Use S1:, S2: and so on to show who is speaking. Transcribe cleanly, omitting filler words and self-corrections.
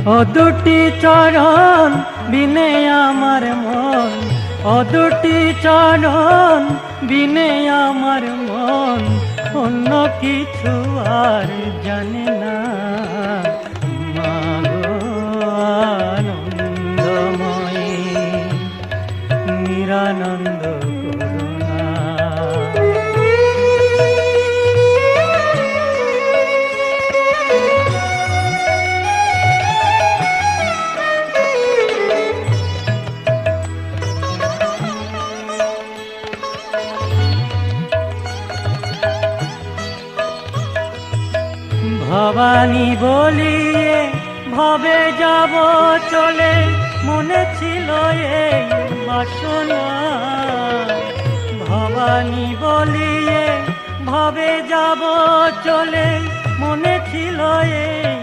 S1: ও দুটি চরণ বিনে আমার মন, ও দুটি চরণ বিনে আমার মন অন্য কিছু আর জানে না। মাগো আনন্দময়ী নিরানন্দ করুণা। ভবানী বলিয়ে ভবে যাব চলে, মনে ছিল এই বাসনা। ভবানী বলিয়ে ভবে যাব চলে, মনে ছিল এই